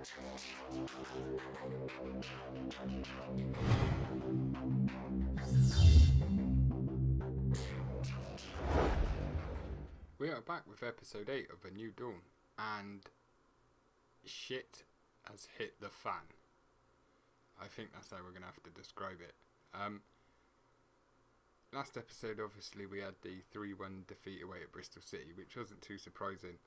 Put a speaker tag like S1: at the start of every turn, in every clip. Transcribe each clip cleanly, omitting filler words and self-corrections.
S1: We are back with episode 8 of A New Dawn, and shit has hit the fan. I think that's how we're going to have to describe it. Last episode, obviously, we had the 3-1 defeat away at Bristol City, which wasn't too surprising.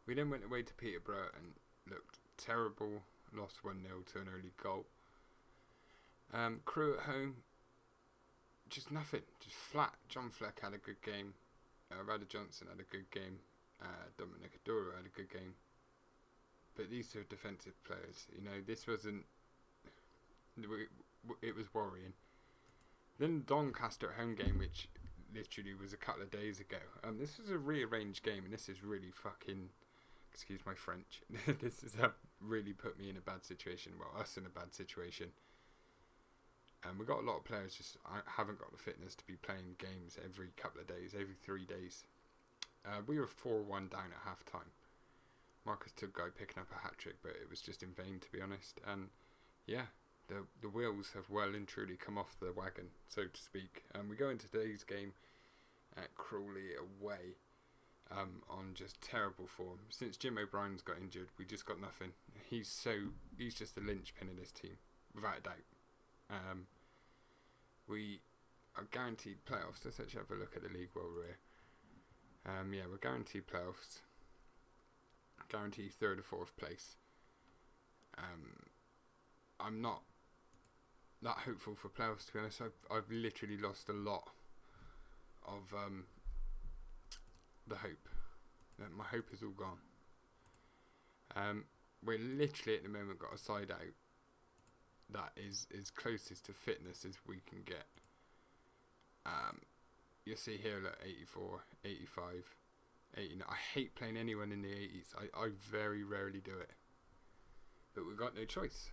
S1: We then went away to Peterborough and looked terrible, lost 1-0 to an early goal. Crew at home, just nothing, just flat. John Fleck had a good game. Rada Johnson had a good game. Dominic Adoro had a good game. But these two are defensive players. You know, this wasn't... It was worrying. Then Doncaster home game, which literally was a couple of days ago. This was a rearranged game, and this is really fucking... Excuse my French. This has really put me in a bad situation. Well, us in a bad situation. And we've got a lot of players just haven't got the fitness to be playing games every couple of days, every 3 days. We were 4-1 down at half time. Marcus Tugguy picking up a hat-trick, but it was just in vain, to be honest. And yeah, the wheels have well and truly come off the wagon, so to speak. We go into today's game at Crawley away on just terrible form. Since Jim O'Brien's got injured, we just got nothing. He's just the linchpin of this team, without a doubt. We are guaranteed playoffs. Let's actually have a look at the league while we're here. Yeah, we're guaranteed playoffs. Guaranteed 3rd or 4th place. I'm not that hopeful for playoffs, to be honest. I've literally lost a lot of the hope. My hope is all gone. We're literally at the moment got a side out that is as closest to fitness as we can get. You'll see here at 84, 85, 89. I hate playing anyone in the 80s. I very rarely do it. But we've got no choice.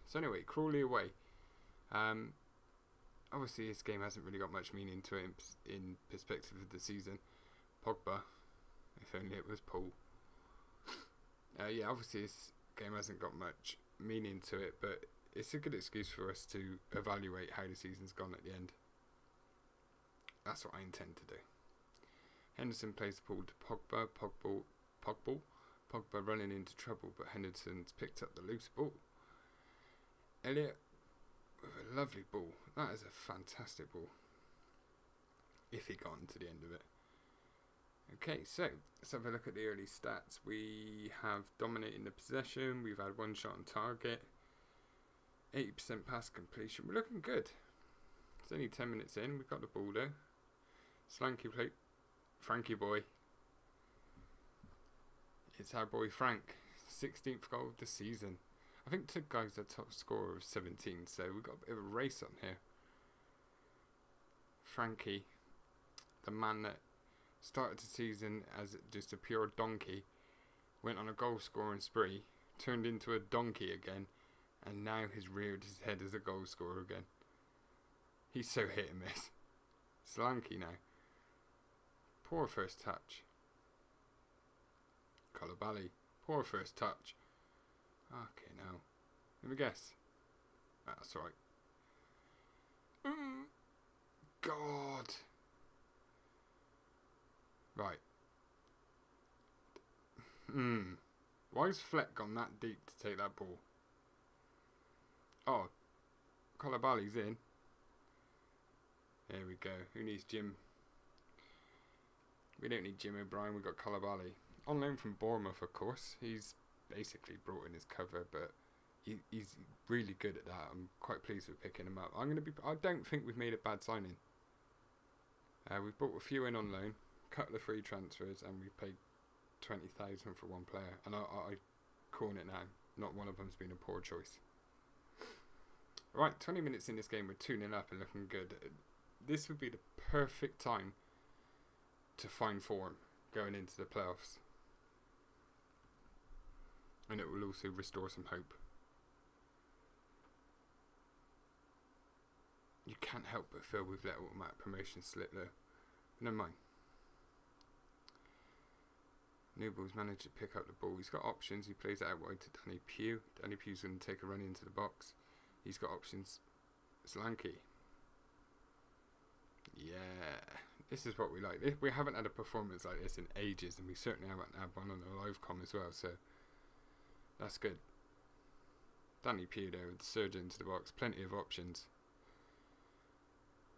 S1: So anyway, Crawley away. Obviously this game hasn't really got much meaning to it in perspective of the season. Pogba, if only it was Paul. Yeah, obviously this game hasn't got much meaning to it, but it's a good excuse for us to evaluate how the season's gone at the end. That's what I intend to do. Henderson plays the ball to Pogba. Pogba running into trouble, but Henderson's picked up the loose ball. Elliot with a lovely ball. That is a fantastic ball. If he got to the end of it. Okay, so let's have a look at the early stats. We have dominating the possession. We've had 1 shot on target. 80% pass completion. We're looking good. It's only 10 minutes in. We've got the ball though. Slanky play. Frankie boy. It's our boy Frank. 16th goal of the season. I think Tuguy's the top scorer of 17, so we've got a bit of a race on here. Frankie, the man that started the season as just a pure donkey, went on a goal scoring spree, turned into a donkey again, and now has reared his head as a goal scorer again. He's so hit and miss. Slanky now. Poor first touch. Colabali. Poor first touch. Okay, now. Let me guess. That's right. God. Right. Why's Fleck gone that deep to take that ball? Oh. Colabali's in. There we go. Who needs Jim? We don't need Jim O'Brien. We've got Colabali. On loan from Bournemouth, of course. He's basically brought in his cover, but he's really good at that. I'm quite pleased with picking him up. I don't think we've made a bad signing. We've brought a few in on loan, a couple of free transfers, and we've paid 20,000 for one player. And I call it now. Not one of them's been a poor choice. Right, 20 minutes in this game, we're 2-0 up and looking good. This would be the perfect time to find form going into the playoffs. And it will also restore some hope. You can't help but feel we've let automatic promotion slip there. Never mind. Newball's managed to pick up the ball. He's got options. He plays it out wide to Danny Pugh. Danny Pugh's going to take a run into the box. He's got options. Solanke. Yeah. This is what we like. We haven't had a performance like this in ages, and we certainly haven't had one on the live com as well, so that's good. Danny Pugh there with the surge into the box. Plenty of options.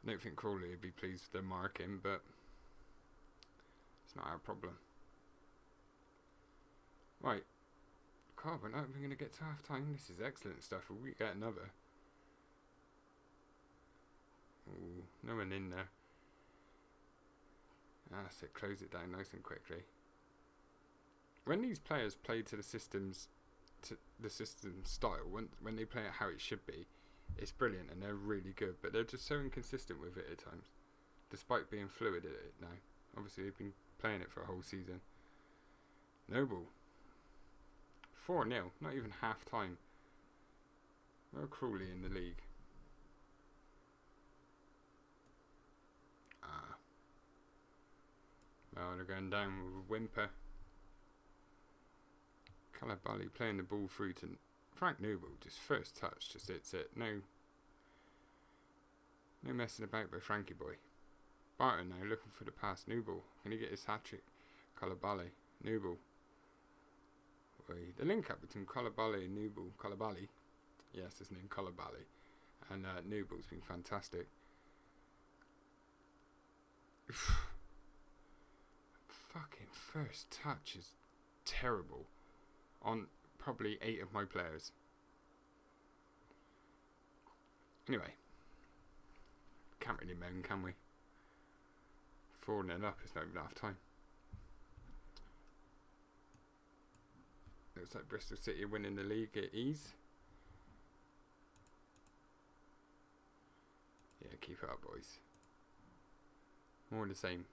S1: I don't think Crawley would be pleased with the marking, but it's not our problem. Right. God, we're not even going to get to half time. This is excellent stuff. Will we get another? Ooh, no one in there. That's it. Close it down nice and quickly. When these players play to the system style, when they play it how it should be, it's brilliant and they're really good. But they're just so inconsistent with it at times, despite being fluid at it now. Obviously, they've been playing it for a whole season. Noble. 4-0. Not even half time. No Crawley in the league. Well, they're going down with a whimper. Calabali playing the ball through to Frank Noble. Just first touch, just hits it. No messing about by Frankie boy. Barton now looking for the pass. Noble. Can he get his hat-trick? Calabali. Noble. The link up between Calabali and Noble. Calabali. Yes, his name Calabali. And Noble's been fantastic. Fucking first touch is terrible on probably 8 of my players. Anyway, can't really moan, can we? 4-0 up, it's not even half time. Looks like Bristol City are winning the league at ease. Yeah, keep it up, boys. More of the same.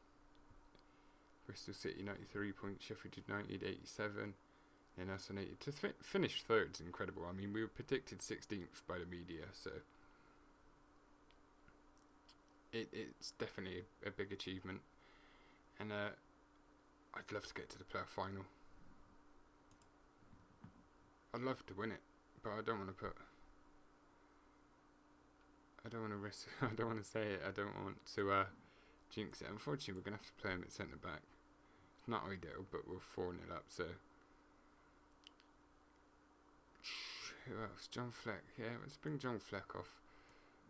S1: Bristol City 93 points, Sheffield United 87, and us on 80. To finish third is incredible. I mean, we were predicted 16th by the media, so it's definitely a big achievement. And I'd love to get to the playoff final. I'd love to win it, but I don't want to risk. I don't want to say it. I don't want to jinx it. Unfortunately, we're going to have to play him at centre back. It's not ideal, but we're 4-0 up, so. Who else? John Fleck. Yeah, let's bring John Fleck off.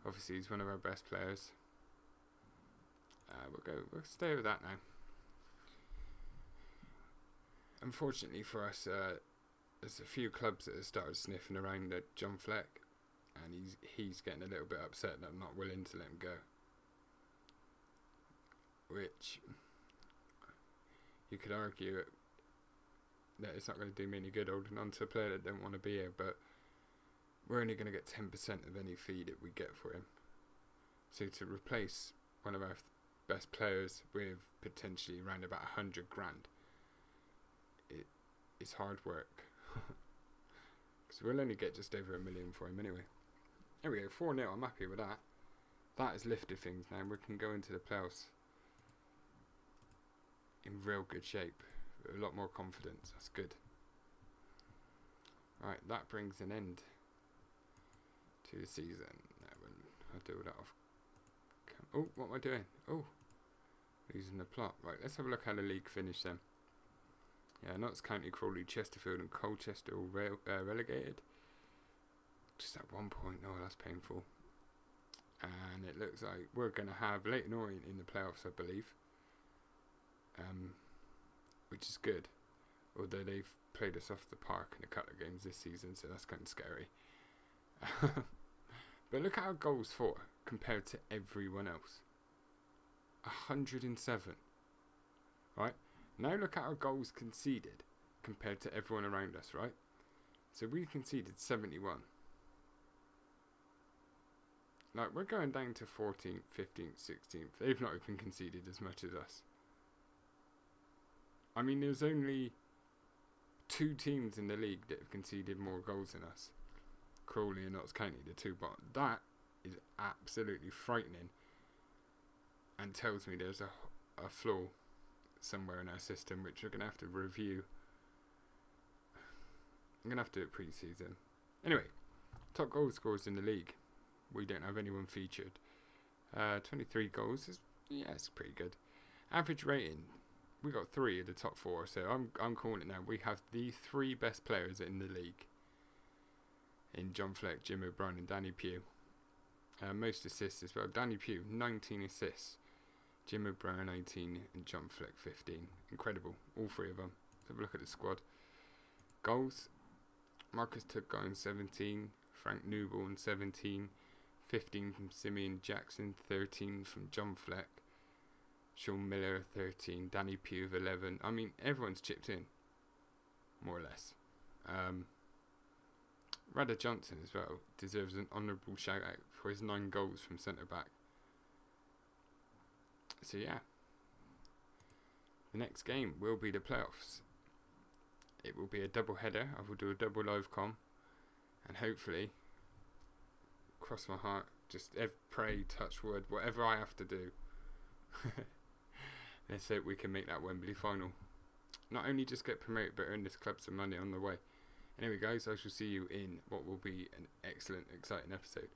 S1: Obviously, he's one of our best players. We'll stay with that now. Unfortunately for us, there's a few clubs that have started sniffing around at John Fleck, and he's getting a little bit upset that I'm not willing to let him go. Which you could argue that it's not going to do me any good holding on to a player that don't want to be here, but we're only going to get 10% of any fee that we get for him. So to replace one of our best players with potentially around about 100 grand, it's hard work. Because we'll only get just over $1 million for him anyway. There we go, 4-0, I'm happy with that. That has lifted things now. We can go into the playoffs in real good shape, with a lot more confidence. That's good. Right, that brings an end to the season. I'll do that off. Oh, what am I doing? Oh, losing the plot. Right, let's have a look how the league finished then. Yeah, Notts County, Crawley, Chesterfield and Colchester all relegated. Just at 1 point. Oh, that's painful. And it looks like we're going to have Leyton Orient in the playoffs, I believe. Which is good. Although they've played us off the park in a couple of games this season, so that's kind of scary. But look at our goals for compared to everyone else. 107. Right? Now look at our goals conceded compared to everyone around us, right? So we conceded 71. Like, we're going down to 14th, 15th, 16th. They've not even conceded as much as us. I mean, there's only 2 teams in the league that have conceded more goals than us. Crawley and Notts County, the 2 bottom. That is absolutely frightening and tells me there's a flaw somewhere in our system, which we're going to have to review. I'm going to have to do it pre-season. Anyway, top goal scorers in the league. We don't have anyone featured. 23 goals it's pretty good. Average rating, we got 3 of the top 4, so I'm calling it now. We have the 3 best players in the league in John Fleck, Jim O'Brien and Danny Pugh. Most assists as well. Danny Pugh, 19 assists. Jim O'Brien, 18, and John Fleck, 15. Incredible, all 3 of them. Let's have a look at the squad. Goals, Marcus Tugone, 17. Frank Newborn, 17. 15 from Simeon Jackson, 13 from John Fleck. Sean Miller, 13. Danny Pugh, 11. I mean, everyone's chipped in, more or less. Radha Johnson as well deserves an honourable shout out for his 9 goals from centre back. So yeah, the next game will be the playoffs. It will be a double header. I will do a double live com, and hopefully, cross my heart, just pray, touch wood, whatever I have to do. Let's hope we can make that Wembley final. Not only just get promoted, but earn this club some money on the way. Anyway guys, I shall see you in what will be an excellent, exciting episode.